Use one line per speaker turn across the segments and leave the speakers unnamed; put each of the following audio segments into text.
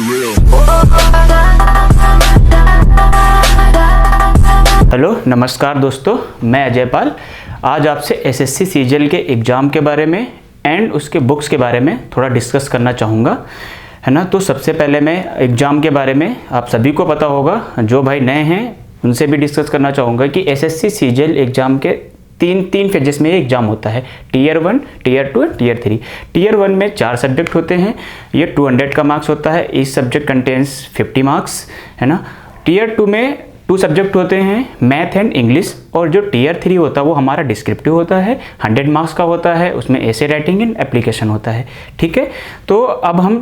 Hello नमस्कार दोस्तों, मैं अजय पाल आज आपसे एसएससी सीजीएल के एग्ज़ाम के बारे में एंड उसके बुक्स के बारे में थोड़ा डिस्कस करना चाहूँगा, है ना। तो सबसे पहले मैं एग्ज़ाम के बारे में आप सभी को पता होगा, जो भाई नए हैं उनसे भी डिस्कस करना चाहूँगा कि एसएससी सीजीएल एग्ज़ाम के तीन फेजेस में एग्ज़ाम होता है, tier 1, tier 2 and tier 3। Tier 1 में 4 सब्जेक्ट होते हैं, ये 200 का मार्क्स होता है, ईच सब्जेक्ट कंटेन्स 50 मार्क्स, है ना। टीयर 2 में 2 सब्जेक्ट होते हैं, मैथ एंड इंग्लिश, और जो टीयर 3 होता है वो हमारा डिस्क्रिप्टिव होता है, 100 मार्क्स का होता है, उसमें ऐसे राइटिंग एंड एप्लीकेशन होता है, ठीक है। तो अब हम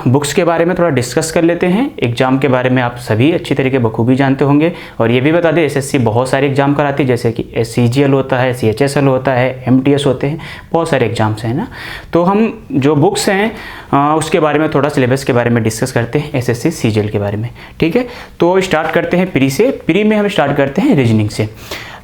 बुक्स के बारे में थोड़ा डिस्कस कर लेते हैं। एग्ज़ाम के बारे में आप सभी अच्छी तरीके बखूबी जानते होंगे, और ये भी बता दें एसएससी बहुत सारे एग्जाम कराती है, जैसे कि सीजीएल होता है, सीएचएसएल होता है, एमटीएस होते हैं, बहुत सारे एग्जाम्स हैं ना। तो हम जो बुक्स हैं उसके बारे में थोड़ा सिलेबस के बारे में डिस्कस करते हैं, एसएससी सीजीएल के बारे में, ठीक है। तो स्टार्ट करते हैं प्री से। प्री में हम स्टार्ट करते हैं रीजनिंग से।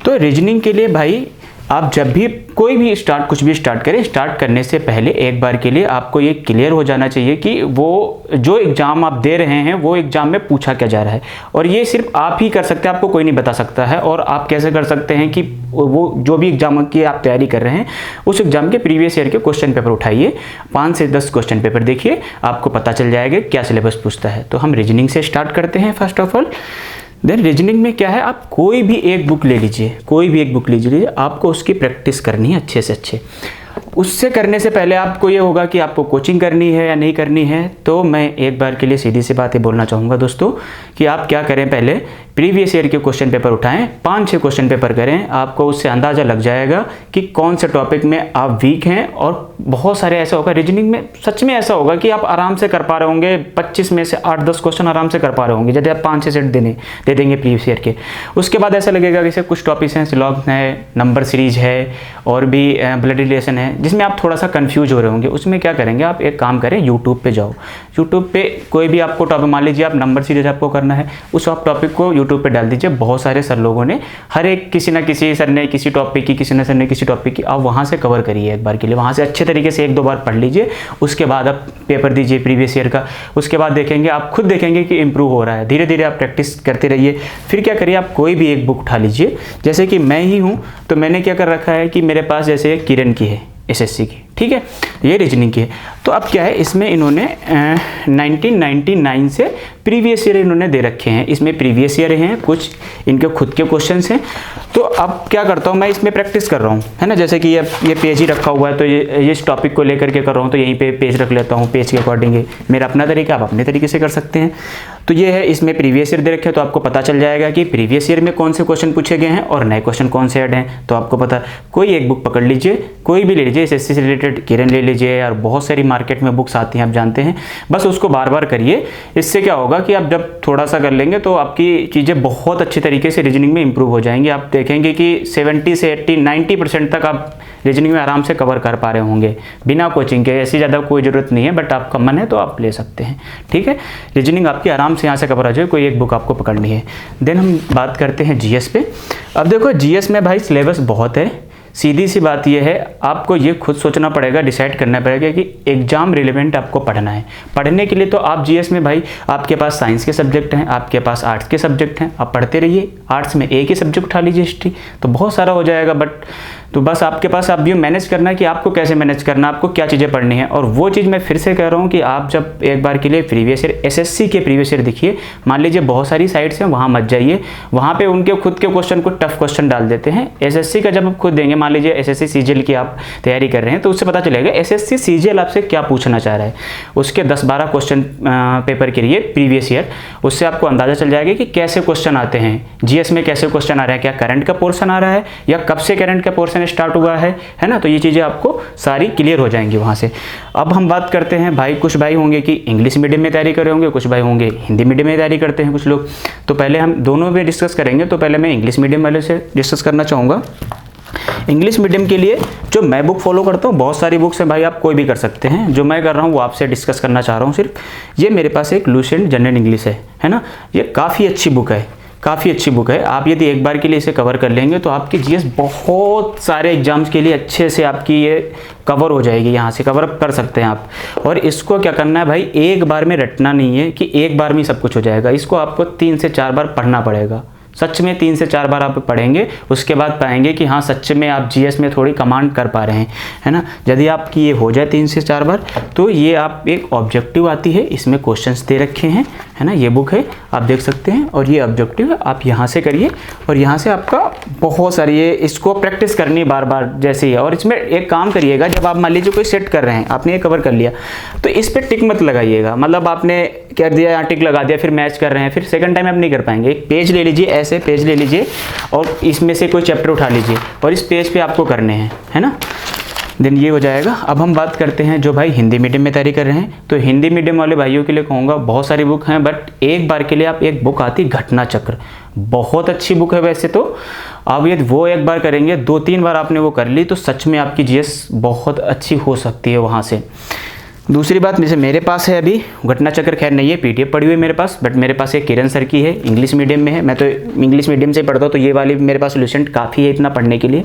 तो रीजनिंग के लिए भाई आप जब भी कोई भी कुछ भी स्टार्ट करें, स्टार्ट करने से पहले एक बार के लिए आपको ये क्लियर हो जाना चाहिए कि वो जो एग्ज़ाम आप दे रहे हैं वो एग्ज़ाम में पूछा क्या जा रहा है, और ये सिर्फ आप ही कर सकते हैं, आपको कोई नहीं बता सकता है। और आप कैसे कर सकते हैं कि वो जो भी एग्ज़ाम की आप तैयारी कर रहे हैं उस एग्ज़ाम के प्रीवियस ईयर के क्वेश्चन पेपर उठाइए, 5 से 10 क्वेश्चन पेपर देखिए, आपको पता चल जाएगा क्या सिलेबस पूछता है। तो हम रीजनिंग से स्टार्ट करते हैं first of all. Then reasoning में क्या है, आप कोई भी एक बुक ले लीजिए, कोई भी एक बुक लीजिए, आपको उसकी प्रैक्टिस करनी है अच्छे से अच्छे। उससे करने से पहले आपको ये होगा कि आपको कोचिंग करनी है या नहीं करनी है। तो मैं एक बार के लिए सीधी सी बातें बोलना चाहूँगा दोस्तों कि आप क्या करें, पहले प्रीवियस ईयर के क्वेश्चन पेपर उठाएं, 5-6 क्वेश्चन पेपर करें, आपको उससे अंदाज़ा लग जाएगा कि कौन से टॉपिक में आप वीक हैं। और बहुत सारे ऐसा होगा रीजनिंग में, सच में ऐसा होगा कि आप आराम से कर पा रहे होंगे, 25 में से 8-10 क्वेश्चन आराम से कर पा रहे होंगे, यदि आप 5-6 सेट दे देंगे प्रीवियस ईयर के। उसके बाद ऐसा लगेगा जैसे कुछ टॉपिक्स हैं, लॉग है, नंबर सीरीज है, और भी ब्लड रिलेशन है, जिसमें आप थोड़ा सा कंफ्यूज हो रहे होंगे। उसमें क्या करेंगे, आप एक काम करें, यूट्यूब पे जाओ, यूट्यूब पे कोई भी आपको टॉपिक, मान लीजिए आप नंबर सीरीज आपको करना है, उस आप टॉपिक को यूट्यूब पे डाल दीजिए। बहुत सारे सर लोगों ने, हर एक किसी ना किसी सर ने किसी टॉपिक की, किसी न सर ने किसी टॉपिक की, आप वहाँ से कवर करिए एक बार के लिए, वहाँ से अच्छे तरीके से 1-2 बार पढ़ लीजिए। उसके बाद आप पेपर दीजिए प्रीवियस ईयर का। उसके बाद देखेंगे, आप खुद देखेंगे कि इंप्रूव हो रहा है, धीरे धीरे आप प्रैक्टिस करते रहिए। फिर क्या करिए, आप कोई भी एक बुक उठा लीजिए, जैसे कि मैं ही हूँ तो मैंने क्या कर रखा है कि मेरे पास जैसे किरण की है, एसएससी की, ठीक है, ये रीजनिंग की है। तो अब क्या है, इसमें इन्होंने 1999 से प्रीवियस ईयर इन्होंने दे रखे हैं, इसमें प्रीवियस ईयर हैं, कुछ इनके खुद के क्वेश्चंस हैं। तो अब क्या करता हूँ मैं, इसमें प्रैक्टिस कर रहा हूँ, है ना। जैसे कि ये पेज ही रखा हुआ है, तो ये इस टॉपिक को लेकर के कर रहा हूँ, तो यहीं पे पेज रख लेता हूँ, पेज के अकॉर्डिंग ही मेरा अपना तरीका, आप अपने तरीके से कर सकते हैं। तो ये है, इसमें प्रीवियस ईयर दे रखे हैं, तो आपको पता चल जाएगा कि प्रीवियस ईयर में कौन से क्वेश्चन पूछे गए हैं और नए क्वेश्चन कौन से ऐड हैं। तो आपको पता, कोई एक बुक पकड़ लीजिए, कोई भी ले लीजिए, एसएससी से रिलेटेड किरण ले लीजिए, यार बहुत सारी मार्केट में बुक्स आती हैं, आप जानते हैं। बस उसको बार बार करिए, इससे क्या होगा कि आप जब थोड़ा सा कर लेंगे तो आपकी चीज़ें बहुत अच्छी तरीके से रीजनिंग में इंप्रूव हो जाएंगी। आप देखेंगे कि 70 से 80, 90% तक आप रीजनिंग में आराम से कवर कर पा रहे होंगे बिना कोचिंग के। ऐसी ज़्यादा कोई ज़रूरत नहीं है, बट आपका मन है तो आप ले सकते हैं, ठीक है। रीजनिंग आपकी आराम से यहाँ से कवर आ जाए, कोई एक बुक आपको पकड़नी है। देन हम बात करते हैं जीएस पे। अब देखो जीएस में भाई सिलेबस बहुत है, सीधी सी बात यह है, आपको ये खुद सोचना पड़ेगा, डिसाइड करना पड़ेगा कि एग्जाम रिलेवेंट आपको पढ़ना है। पढ़ने के लिए तो आप जीएस में भाई, आपके पास साइंस के सब्जेक्ट हैं, आपके पास आर्ट्स के सब्जेक्ट हैं, आप पढ़ते रहिए। आर्ट्स में एक ही सब्जेक्ट उठा लीजिए, हिस्ट्री, तो बहुत सारा हो जाएगा। बट तो बस आपके पास आप ये मैनेज करना है कि आपको कैसे मैनेज करना, आपको क्या चीज़ें पढ़नी है। और वो चीज़ मैं फिर से कह रहा हूँ कि आप जब एक बार के लिए प्रीवियस ईयर, एसएससी के प्रीवियस ईयर देखिए, मान लीजिए बहुत सारी साइट्स हैं, वहाँ मत जाइए, वहाँ पे उनके खुद के क्वेश्चन को टफ क्वेश्चन डाल देते हैं। एसएससी का जब आप खुद देंगे, मान लीजिए एसएससी सीजीएल की आप तैयारी कर रहे हैं, तो उससे पता चलेगा एसएससी सीजीएल आपसे क्या पूछना चाह रहा है। उसके 10-12 क्वेश्चन पेपर के लिए प्रीवियस ईयर, उससे आपको अंदाजा चल जाएगा कि कैसे क्वेश्चन आते हैं, जीएस में कैसे क्वेश्चन आ रहे हैं, क्या करंट का पोर्शन आ रहा है या कब से करंट का पोर्शन स्टार्ट हुआ है ना। तो ये चीज़ें आपको सारी क्लियर हो जाएंगी वहाँ से। अब हम बात करते हैं भाई, कुछ भाई होंगे कि इंग्लिश मीडियम में तैयारी कर रहे होंगे, कुछ भाई होंगे हिंदी मीडियम में तैयारी करते हैं कुछ लोग। तो पहले हम दोनों में डिस्कस करेंगे। तो पहले मैं इंग्लिश मीडियम वाले से डिस्कस करना चाहूँगा। इंग्लिश मीडियम के लिए जो मैं बुक फॉलो करता हूँ, बहुत सारी बुक्स हैं भाई, आप कोई भी कर सकते हैं। जो मैं कर रहा हूँ वो आपसे डिस्कस करना चाह रहा हूँ सिर्फ। ये मेरे पास एक लुसेंट जनरल इंग्लिश है ना। ये काफ़ी अच्छी बुक है, काफ़ी अच्छी बुक है। आप यदि एक बार के लिए इसे कवर कर लेंगे तो आपकी जीएस बहुत सारे एग्जाम्स के लिए अच्छे से आपकी ये कवर हो जाएगी, यहाँ से कवर अप कर सकते हैं आप। और इसको क्या करना है भाई, एक बार में रटना नहीं है कि एक बार में सब कुछ हो जाएगा। इसको आपको 3 से 4 बार पढ़ना पड़ेगा। सच में 3 से 4 बार आप पढ़ेंगे, उसके बाद पाएंगे कि हाँ सच में आप जीएस में थोड़ी कमांड कर पा रहे हैं, है ना। यदि आपकी ये हो जाए 3 से 4 बार, तो ये आप एक ऑब्जेक्टिव आती है, इसमें क्वेश्चंस दे रखे हैं, है ना। ये बुक है, आप देख सकते हैं, और ये ऑब्जेक्टिव है, आप यहाँ से करिए और यहाँ से आपका बहुत सारी ये इसको प्रैक्टिस करनी बार बार जैसे ही है। और इसमें एक काम करिएगा, जब आप मान लीजिए कोई सेट कर रहे हैं, आपने ये कवर कर लिया, तो इस पर टिक मत लगाइएगा। मतलब आपने कर दिया, यहाँ टिक लगा दिया, फिर मैच कर रहे हैं, फिर सेकंड टाइम आप नहीं कर पाएंगे। एक पेज ले लीजिए, ऐसे पेज ले लीजिए और इसमें से कोई चैप्टर उठा लीजिए और इस पेज पे आपको करने हैं, है ना। देन ये हो जाएगा। अब हम बात करते हैं जो भाई हिंदी मीडियम में तैयारी कर रहे हैं, तो हिंदी मीडियम वाले भाइयों के लिए कहूँगा बहुत सारी बुक हैं, बट एक बार के लिए आप एक बुक आती घटना चक्र, बहुत अच्छी बुक है वैसे तो। आप यदि वो एक बार करेंगे, 2-3 बार आपने वो कर ली, तो सच में आपकी जीएस बहुत अच्छी हो सकती है वहाँ से। दूसरी बात, जैसे मेरे पास है अभी घटना चक्र, खैर नहीं है, पीडीएफ पड़ी हुई है मेरे पास, बट मेरे पास एक किरण सर की है, इंग्लिश मीडियम में है। मैं तो इंग्लिश मीडियम से पढ़ता हूँ, तो ये वाली मेरे पास सोल्यूशन काफ़ी है इतना पढ़ने के लिए,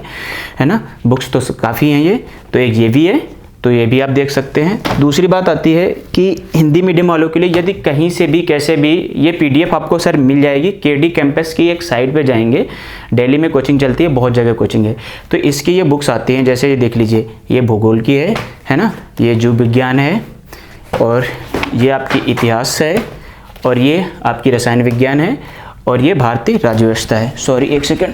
है ना। बुक्स तो काफ़ी हैं ये, तो एक ये भी है, तो ये भी आप देख सकते हैं। दूसरी बात आती है कि हिंदी मीडियम वालों के लिए यदि कहीं से भी कैसे भी ये पीडीएफ आपको सर मिल जाएगी। केडी कैंपस की एक साइट पे जाएंगे, दिल्ली में कोचिंग चलती है, बहुत जगह कोचिंग है, तो इसकी ये बुक्स आती हैं। जैसे ये देख लीजिए, ये भूगोल की है ना, ये जीव विज्ञान है, और ये आपकी इतिहास है, और ये आपकी रसायन विज्ञान है, और ये भारतीय राज्य व्यवस्था है। सॉरी एक सेकेंड,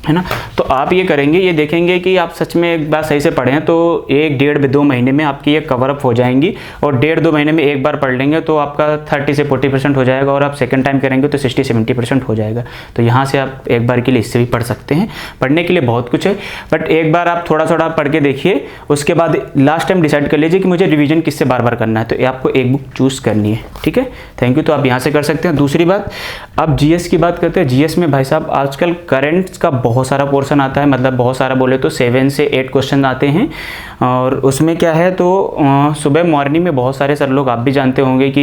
है ना। तो आप ये करेंगे, ये देखेंगे कि आप सच में एक बार सही से पढ़ें तो 1-1.5-2 महीने में आपकी ये कवर अप हो जाएंगी, और 1.5-2 महीने में एक बार पढ़ लेंगे तो आपका 30 से 40% हो जाएगा, और आप सेकंड टाइम करेंगे तो 60-70% हो जाएगा। तो यहाँ से आप एक बार के लिए इससे भी पढ़ सकते हैं। पढ़ने के लिए बहुत कुछ है, बट एक बार आप थोड़ा थोड़ा पढ़ के देखिए, उसके बाद लास्ट टाइम डिसाइड कर लीजिए कि मुझे रिविजन किससे बार बार करना है, तो आपको एक बुक चूज़ करनी है, ठीक है। Thank you. तो आप यहाँ से कर सकते हैं। दूसरी बात, अब जीएस की बात करते हैं। जीएस में भाई साहब आजकल करेंट्स का बहुत सारा पोर्शन आता है, मतलब बहुत सारा बोले तो 7 से 8 क्वेश्चन आते हैं। और उसमें क्या है, तो सुबह मॉर्निंग में बहुत सारे सर लोग, आप भी जानते होंगे कि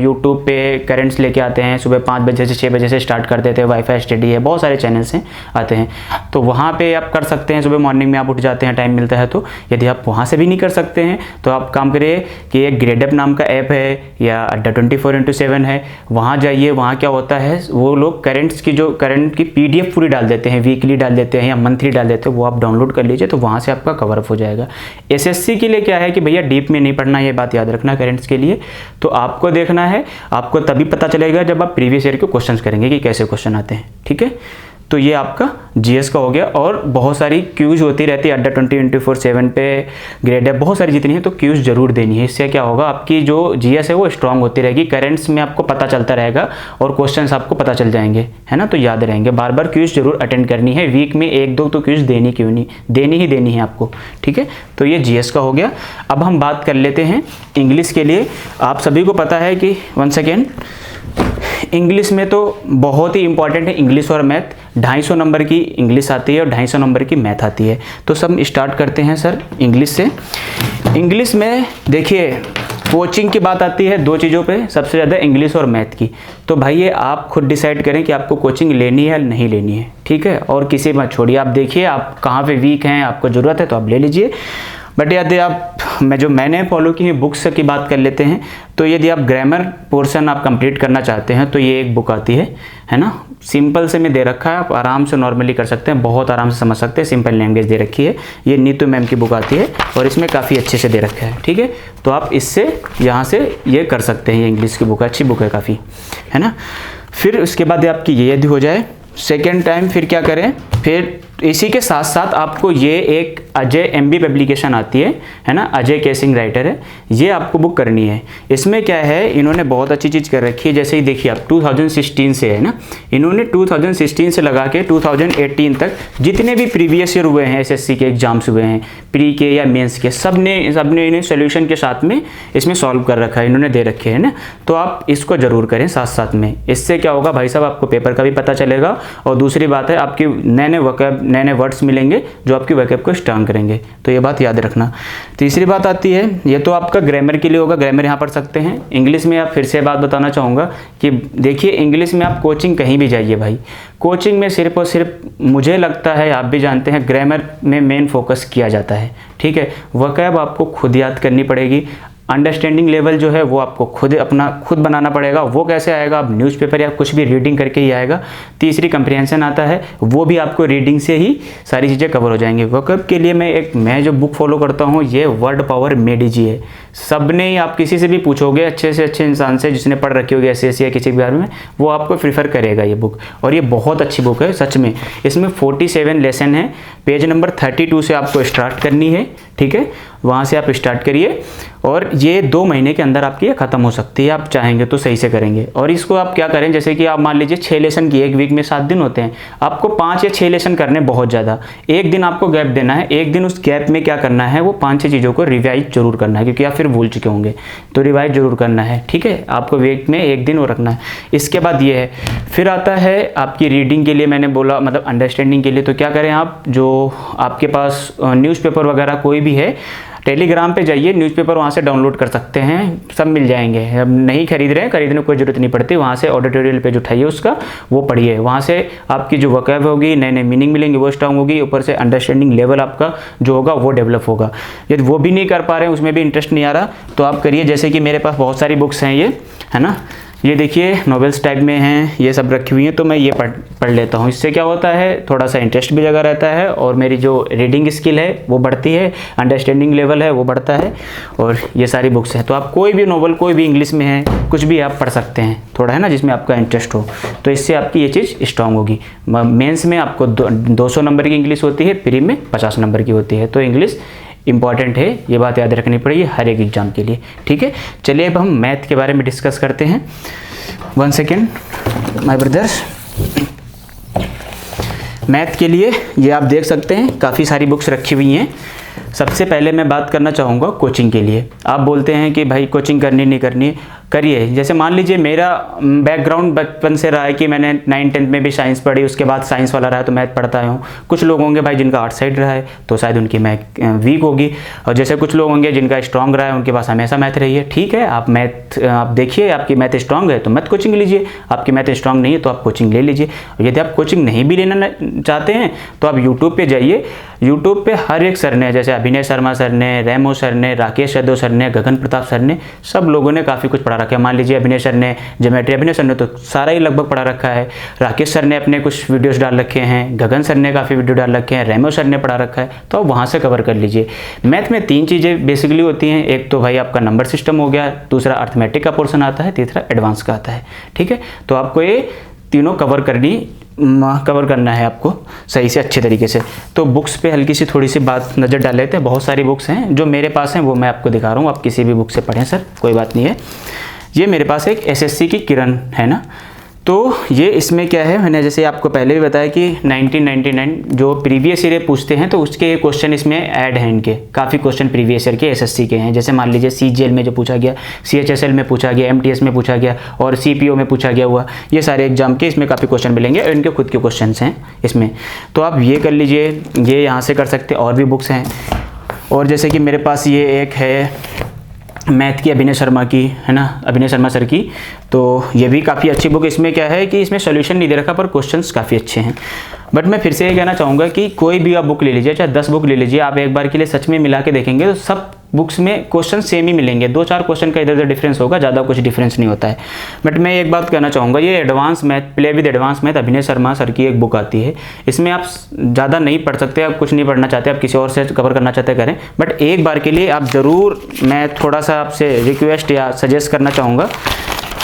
यूट्यूब पे करेंट्स लेके आते हैं, सुबह 5 बजे से 6 बजे से स्टार्ट कर देते हैं, वाईफाई स्टडी है, बहुत सारे चैनल्स हैं आते हैं, तो वहाँ पे आप कर सकते हैं। सुबह मॉर्निंग में आप उठ जाते हैं, टाइम मिलता है तो। यदि आप वहाँ से भी नहीं कर सकते हैं तो आप काम करिए कि एक ग्रेडअप नाम का ऐप है या अड्डा 24x7 है, वहाँ जाइए। वहाँ क्या होता है, वो लोग करेंट्स की जो करंट की पीडीएफ पूरी डाल देते हैं, वीकली डाल देते हैं या मंथली डाल देते हैं, वो आप डाउनलोड कर लीजिए, तो वहाँ से आपका कवर अप हो जाएगा। एसएससी के लिए क्या है कि भैया डीप में नहीं पढ़ना, ये बात याद रखना। करेंट्स के लिए तो आपको देखना है, आपको तभी पता चलेगा जब आप प्रीवियस ईयर के क्वेश्चंस करेंगे कि कैसे क्वेश्चन आते हैं, ठीक है। तो ये आपका जीएस का हो गया। और बहुत सारी क्यूज होती रहती है अड्डा 24x7 पे, ग्रेडअप, बहुत सारी जितनी है, तो क्यूज जरूर देनी है। इससे क्या होगा, आपकी जो जीएस है वो स्ट्रांग होती रहेगी, करेंट्स में आपको पता चलता रहेगा और क्वेश्चंस आपको पता चल जाएंगे, है ना। तो याद रहेंगे, बार बार क्यूज जरूर अटेंड करनी है, वीक में 1-2 तो क्यूज देनी, क्यों नहीं देनी ही देनी है आपको, ठीक है। तो ये जीएस का हो गया। अब हम बात कर लेते हैं इंग्लिश के लिए। आप सभी को पता है कि वंस अगेन इंग्लिश में तो बहुत ही इंपॉर्टेंट है इंग्लिश और मैथ। 250 नंबर की इंग्लिश आती है और 250 नंबर की मैथ आती है। तो सब स्टार्ट करते हैं सर इंग्लिश से। इंग्लिश में देखिए, कोचिंग की बात आती है 2 चीज़ों पे, सबसे ज़्यादा इंग्लिश और मैथ की। तो भाई ये आप खुद डिसाइड करें कि आपको कोचिंग लेनी है या नहीं लेनी है, ठीक है। और किसी मत छोड़िए, आप देखिए आप कहाँ पे वीक हैं, आपको ज़रूरत है तो आप ले लीजिए। बट यदि आप जो मैंने फॉलो की है बुक्स की बात कर लेते हैं, तो यदि आप ग्रामर पोर्शन आप कंप्लीट करना चाहते हैं तो ये एक बुक आती है ना। सिंपल से में दे रखा है, आप आराम से नॉर्मली कर सकते हैं, बहुत आराम से समझ सकते हैं, सिंपल लैंग्वेज दे रखी है। ये नीतू मैम की बुक आती है और इसमें काफ़ी अच्छे से दे रखा है, ठीक है। तो आप इससे यहाँ से ये कर सकते हैं, ये इंग्लिश की बुक अच्छी बुक है काफ़ी, है ना। फिर उसके बाद आपकी ये यदि हो जाए सेकेंड टाइम, फिर क्या करें, फिर इसी के साथ साथ आपको ये एक अजय एमबी पब्लिकेशन आती है ना, अजय केसिंग राइटर है, ये आपको बुक करनी है। इसमें क्या है, इन्होंने बहुत अच्छी चीज़ कर रखी है। जैसे ही देखिए आप 2016 से है ना, इन्होंने 2016 से लगा के 2018 तक जितने भी प्रीवियस ईयर हुए हैं एसएससी के एग्जाम्स हुए हैं, प्री के या मेंस के, सबने इन्हें सोल्यूशन के साथ में इसमें सॉल्व कर रखा है, इन्होंने दे रखे हैं ना। तो आप इसको ज़रूर करें साथ साथ में। इससे क्या होगा भाई साहब, आपको पेपर का भी पता चलेगा और दूसरी बात है आपकी नए नए नए वर्ड्स मिलेंगे जो आपकी वोकैब को स्ट्रांग करेंगे, तो ये बात याद रखना। तीसरी बात आती है, ये तो आपका ग्रामर के लिए होगा, ग्रामर यहाँ पढ़ सकते हैं। इंग्लिश में आप फिर से बात बताना चाहूँगा कि देखिए इंग्लिश में आप कोचिंग कहीं भी जाइए भाई, कोचिंग में सिर्फ और सिर्फ मुझे लगता है, आप भी जानते हैं, ग्रामर में मेन फोकस किया जाता है, ठीक है। वोकैब आपको खुद याद करनी पड़ेगी, अंडरस्टैंडिंग लेवल जो है वो आपको खुद बनाना पड़ेगा। वो कैसे आएगा, आप न्यूज़पेपर या कुछ भी रीडिंग करके ही आएगा। तीसरी कंप्रिहेंशन आता है, वो भी आपको रीडिंग से ही सारी चीज़ें कवर हो जाएंगी। वोकैब के लिए मैं जो बुक फॉलो करता हूँ ये वर्ड पावर मेडीजी है। सब ने ही, आप किसी से भी पूछोगे अच्छे से अच्छे इंसान से जिसने पढ़ रखी होगी एसएससी या किसी के बारे में, वो आपको प्रीफर करेगा ये बुक। और ये बहुत अच्छी बुक है सच में। इसमें 47 लेसन है, पेज नंबर 32 से आपको स्टार्ट करनी है, ठीक है। वहाँ से आप स्टार्ट करिए और ये 2 महीने के अंदर आपकी ये ख़त्म हो सकती है, आप चाहेंगे तो सही से करेंगे। और इसको आप क्या करें, जैसे कि आप मान लीजिए 6 लेसन की, एक वीक में 7 दिन होते हैं, आपको 5 या 6 लेसन करने बहुत ज़्यादा, एक दिन आपको गैप देना है। एक दिन उस गैप में क्या करना है, वो 5-6 चीज़ों को रिवाइज जरूर करना है, क्योंकि आप फिर भूल चुके होंगे, तो रिवाइज जरूर करना है, ठीक है। आपको वीक में एक दिन वो रखना है। इसके बाद ये है, फिर आता है आपकी रीडिंग के लिए, मैंने बोला मतलब अंडरस्टैंडिंग के लिए, तो क्या करें आप, जो आपके पास न्यूज़पेपर वगैरह कोई भी है, टेलीग्राम पे जाइए, न्यूज़पेपर वहाँ से डाउनलोड कर सकते हैं, सब मिल जाएंगे। अब नहीं खरीद रहे हैं, खरीदने की कोई ज़रूरत नहीं पड़ती, वहाँ से ऑडिटोरियल पेज उठाइए उसका, वो पढ़िए। वहाँ से आपकी जो वोकैब होगी, नए नए मीनिंग मिलेंगे, वो स्ट्रांग होगी। ऊपर से अंडरस्टैंडिंग लेवल आपका जो होगा वो डेवलप होगा। यदि वो भी नहीं कर पा रहे हैं, उसमें भी इंटरेस्ट नहीं आ रहा, तो आप करिए, जैसे कि मेरे पास बहुत सारी बुक्स हैं, ये है ना, ये देखिए नॉवेल्स टाइप में हैं, ये सब रखी हुई हैं, तो मैं ये पढ़ लेता हूँ। इससे क्या होता है, थोड़ा सा इंटरेस्ट भी लगा रहता है और मेरी जो रीडिंग स्किल है वो बढ़ती है, अंडरस्टैंडिंग लेवल है वो बढ़ता है। और ये सारी बुक्स हैं, तो आप कोई भी नॉवल, कोई भी इंग्लिश में है, कुछ भी आप पढ़ सकते हैं, थोड़ा है ना, जिसमें आपका इंटरेस्ट हो, तो इससे आपकी ये चीज़ स्ट्रांग होगी। मेंस में आपको 200 नंबर की इंग्लिश होती है, प्री में 50 नंबर की होती है, तो इंग्लिश इंपॉर्टेंट है, ये बात याद रखनी पड़ेगी हर एक एग्जाम के लिए, ठीक है। चलिए अब हम मैथ के बारे में डिस्कस करते हैं। 1 सेकेंड माय ब्रदर्स। मैथ के लिए ये आप देख सकते हैं काफ़ी सारी बुक्स रखी हुई हैं। सबसे पहले मैं बात करना चाहूँगा कोचिंग के लिए। आप बोलते हैं कि भाई कोचिंग करनी नहीं करनी, करिए। जैसे मान लीजिए मेरा बैकग्राउंड बचपन से रहा है कि मैंने 9th-10th में भी साइंस पढ़ी, उसके बाद साइंस वाला रहा है तो मैथ पढ़ता हूँ। कुछ लोग होंगे भाई जिनका आर्ट साइड रहा है तो शायद उनकी मैथ वीक होगी, और जैसे कुछ लोग होंगे जिनका स्ट्रांग रहा है, उनके पास हमेशा मैथ रही है। ठीक है, आप देखिए आपकी मैथ स्ट्रांग है तो मैथ कोचिंग लीजिए, आपकी मैथ स्ट्रांग नहीं है तो आप कोचिंग ले लीजिए। यदि आप कोचिंग नहीं भी लेना चाहते हैं तो आप यूट्यूब पर जाइए। यूट्यूब पर हर एक सर ने, जैसे अभिनय शर्मा सर ने, रेमो सर ने, राकेश यादव सर ने, गगन प्रताप सर ने, सब लोगों ने काफ़ी कुछ पढ़ा रखा है। मान लीजिए अभिनय सर ने ज्योमेट्री, अभिनय सर ने तो सारा ही लगभग पढ़ा रखा है। राकेश सर ने अपने कुछ वीडियोस डाल रखे हैं, गगन सर ने काफ़ी वीडियो डाल रखे हैं, रेमो सर ने पढ़ा रखा है, तो आप वहाँ से कवर कर लीजिए। मैथ में 3 चीज़ें बेसिकली होती हैं, एक तो भाई आपका नंबर सिस्टम हो गया, दूसरा अर्थमेटिक का पोर्शन आता है, तीसरा एडवांस का आता है। ठीक है, तो आपको ये तीनों कवर करना है आपको सही से अच्छे तरीके से। तो बुक्स पे हल्की सी थोड़ी सी बात नज़र डाल लेते हैं। बहुत सारी बुक्स हैं जो मेरे पास हैं, वो मैं आपको दिखा रहा हूँ, आप किसी भी बुक से पढ़ें सर, कोई बात नहीं है। ये मेरे पास एक एसएससी की किरण है ना, तो ये इसमें क्या है, मैंने जैसे आपको पहले भी बताया कि 1999 जो प्रीवियस ईयर पूछते हैं तो उसके क्वेश्चन इसमें ऐड हैं। इनके काफ़ी क्वेश्चन प्रीवियस ईयर के एसएससी के हैं। जैसे मान लीजिए सीजीएल में जो पूछा गया, सीएचएसएल में पूछा गया, एमटीएस में पूछा गया और सीपीओ में पूछा गया हुआ, ये सारे एग्जाम के इसमें काफ़ी क्वेश्चन मिलेंगे और इनके खुद के क्वेश्चन हैं इसमें। तो आप ये कर लीजिए, ये यहाँ से कर सकते हैं। और भी बुक्स हैं, और जैसे कि मेरे पास ये एक है मैथ की, अभिनय शर्मा की है ना, अभिनय शर्मा सर की, तो ये भी काफ़ी अच्छी बुक। इसमें क्या है कि इसमें सॉल्यूशन नहीं दे रखा पर क्वेश्चंस काफ़ी अच्छे हैं। बट मैं फिर से ये कहना चाहूँगा कि कोई भी आप बुक ले लीजिए, चाहे 10 बुक ले लीजिए, आप एक बार के लिए सच में मिला के देखेंगे तो सब बुक्स में क्वेश्चन सेम ही मिलेंगे। 2-4 क्वेश्चन का इधर उधर डिफरेंस होगा, ज़्यादा कुछ डिफरेंस नहीं होता है। बट मैं एक बात कहना चाहूँगा, ये advance math, play with advance math, अभिनय शर्मा सर की एक बुक आती है। इसमें आप ज़्यादा नहीं पढ़ सकते, आप कुछ नहीं पढ़ना चाहते, आप किसी और से कवर करना चाहते करें, बट एक बार के लिए आप ज़रूर, मैं थोड़ा सा आपसे रिक्वेस्ट या सजेस्ट करना चाहूँगा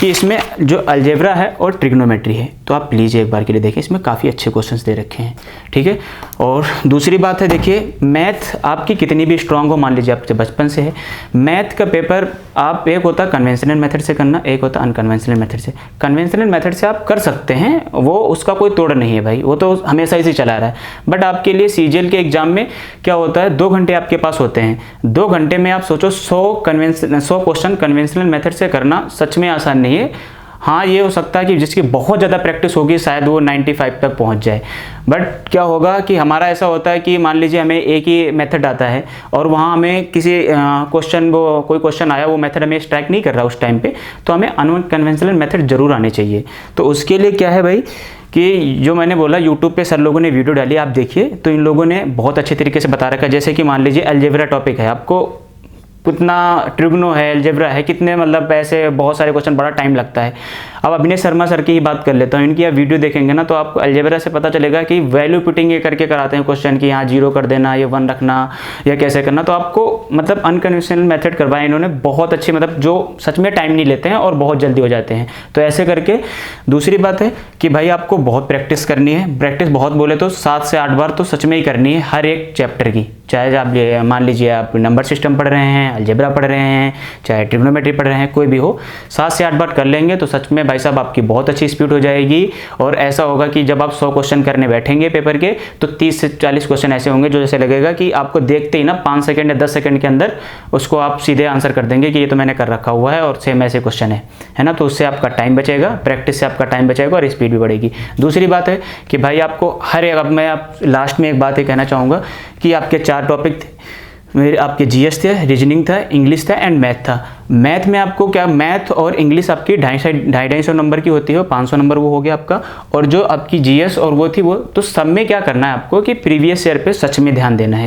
कि इसमें जो अलजेब्रा है और ट्रिग्नोमेट्री है तो आप प्लीज़ एक बार के लिए देखें, इसमें काफ़ी अच्छे क्वेश्चंस दे रखे हैं। ठीक है, और दूसरी बात है, देखिए मैथ आपकी कितनी भी स्ट्रांग हो, मान लीजिए आपसे बचपन से है, मैथ का पेपर आप, एक होता है कन्वेंशनल मेथड से करना, एक होता है अनकन्वेंशनल मेथड से। कन्वेंशनल मेथड से आप कर सकते हैं, वो उसका कोई तोड़ नहीं है भाई, वो तो हमेशा ही से चला रहा है। बट आपके लिए सीजीएल के एग्जाम में क्या होता है, 2 घंटे आपके पास होते हैं। 2 घंटे में आप सोचो 100 क्वेश्चन कन्वेंशनल मेथड से करना सच में आसान नहीं है। हाँ ये हो सकता है कि जिसकी बहुत ज़्यादा प्रैक्टिस होगी शायद वो 95 तक पहुंच जाए। बट क्या होगा कि हमारा ऐसा होता है कि मान लीजिए हमें एक ही मेथड आता है और वहाँ हमें किसी कोई क्वेश्चन आया, वो मेथड हमें स्ट्राइक नहीं कर रहा उस टाइम पे, तो हमें अनकन्वेंशनल मेथड जरूर आने चाहिए। तो उसके लिए क्या है भाई कि जो मैंने बोला यूट्यूब पे सर लोगों ने वीडियो डाली, आप देखिए, तो इन लोगों ने बहुत अच्छे तरीके से बता रखा है। जैसे कि मान लीजिए अलजेब्रा टॉपिक है, आपको कितना ट्रिग्नो है, अलजेब्रा है, कितने मतलब ऐसे बहुत सारे क्वेश्चन, बड़ा टाइम लगता है। अब अभिनय शर्मा सर की ही बात कर लेता हूँ, इनकी आप वीडियो देखेंगे ना तो आपको अलजेब्रा से पता चलेगा कि वैल्यू पुटिंग ये करके कराते हैं क्वेश्चन की, यहाँ 0 कर देना, ये 1 रखना, या कैसे करना। तो आपको मतलब अनकन्वेंशनल मेथड करवाए इन्होंने बहुत अच्छे, मतलब जो सच में टाइम नहीं लेते हैं और बहुत जल्दी हो जाते हैं। तो ऐसे करके दूसरी बात है कि भाई आपको बहुत प्रैक्टिस करनी है। प्रैक्टिस बहुत बोले तो 7 से 8 बार तो सच में ही करनी है हर एक चैप्टर की, चाहे आप मान लीजिए आप नंबर सिस्टम पढ़ रहे हैं, अलजेब्रा पढ़ रहे हैं, चाहे ट्रिग्नोमेट्री पढ़ रहे हैं, कोई भी हो, 7 से 8 बार कर लेंगे तो सच में भाई साहब आपकी बहुत अच्छी स्पीड हो जाएगी। और ऐसा होगा कि जब आप 100 क्वेश्चन करने बैठेंगे पेपर के, तो 30 से 40 क्वेश्चन ऐसे होंगे जो जैसे लगेगा कि आपको देखते ही ना 5 सेकंड या 10 सेकंड के अंदर उसको आप सीधे आंसर कर देंगे कि ये तो मैंने कर रखा हुआ है और सेम ऐसे क्वेश्चन है ना। तो उससे आपका टाइम बचेगा, प्रैक्टिस से आपका टाइम बचेगा और स्पीड भी बढ़ेगी। दूसरी बात है कि भाई आपको हर एक, अब मैं आप लास्ट में एक बात ये कहना चाहूँगा कि आपके 4 टॉपिक थे मेरे, आपके जीएस थे, रीजनिंग था, इंग्लिश था एंड मैथ था। मैथ में आपको क्या, मैथ और इंग्लिश आपकी 250 नंबर की होती है, 500 नंबर वो हो गया आपका। और जो आपकी जीएस और वो थी वो, तो सब में क्या करना है आपको कि प्रीवियस ईयर पे सच में ध्यान देना है,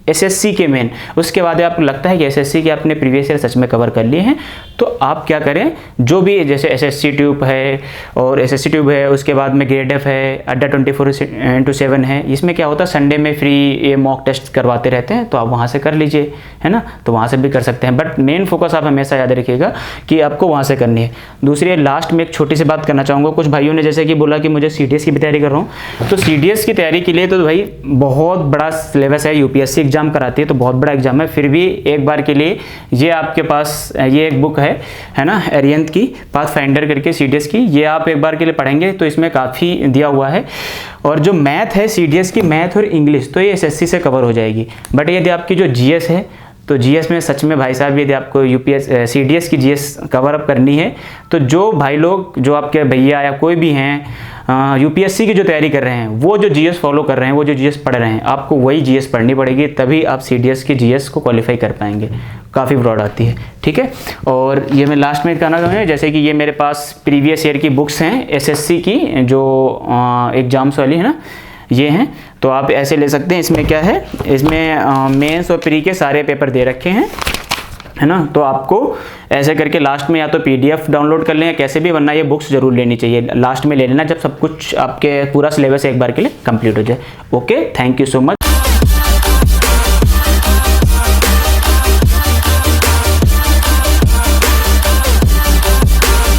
एसएससी के मेन। उसके बाद आपको लगता है कि एसएससी के आपने प्रीवियस ईयर सच में कवर कर लिए हैं, तो आप क्या करें, जो भी जैसे एसएससी ट्यूब है और एसएससी ट्यूब है, उसके बाद में ग्रेड एफ है, अड्डा 24/7 है, इसमें क्या होता है संडे में फ्री ये मॉक टेस्ट करवाते रहते हैं, तो आप वहाँ से कर लीजिए, है ना। तो वहाँ से भी कर सकते हैं, बट मेन फोकस आप हमेशा याद रखिएगा कि आपको वहाँ से करनी है। दूसरी लास्ट में एक छोटी सी बात करना चाहूँगा, कुछ भाइयों ने जैसे कि बोला कि मुझे सीडीएस की भी तैयारी कर रहा हूँ, तो सीडीएस की तैयारी के लिए तो भाई बहुत बड़ा सिलेबस है, यूपीएससी एग्जाम कराती है तो बहुत बड़ा एग्जाम है। फिर भी एक बार के लिए ये आपके पास ये एक बुक है ना, अरिहंत की पाथफाइंडर करके सीडीएस की, ये आप एक बार के लिए पढ़ेंगे तो इसमें काफ़ी दिया हुआ है। और जो मैथ है सीडीएस की, मैथ और इंग्लिश, तो ये एसएससी से कवर हो जाएगी। बट यदि आपकी जो जीएस है, तो जीएस में सच में भाई साहब यदि आपको सीडीएस की जीएस कवर अप करनी है, तो जो भाई लोग, जो आपके भैया या कोई भी हैं यूपीएससी की जो तैयारी कर रहे हैं, वो जो जीएस फॉलो कर रहे हैं, वो जो जीएस पढ़ रहे हैं, आपको वही जीएस पढ़नी पड़ेगी, तभी आप सीडीएस की जीएस को क्वालिफाई कर पाएंगे। काफ़ी ब्रॉड आती है, ठीक है। और ये मैं लास्ट में कहना चाहूँगा, जैसे कि ये मेरे पास प्रीवियस ईयर की बुक्स हैं एसएससी की, जो एग्जाम्स वाली है ना, ये हैं, तो आप ऐसे ले सकते हैं। इसमें क्या है, इसमें मेंस और प्री के सारे पेपर दे रखे हैं, है ना। तो आपको ऐसे करके लास्ट में या तो पीडीएफ डाउनलोड कर लें या कैसे भी, वरना ये बुक्स जरूर लेनी चाहिए, लास्ट में ले लेना जब सब कुछ आपके पूरा सिलेबस एक बार के लिए कंप्लीट हो जाए। Okay, thank you so much.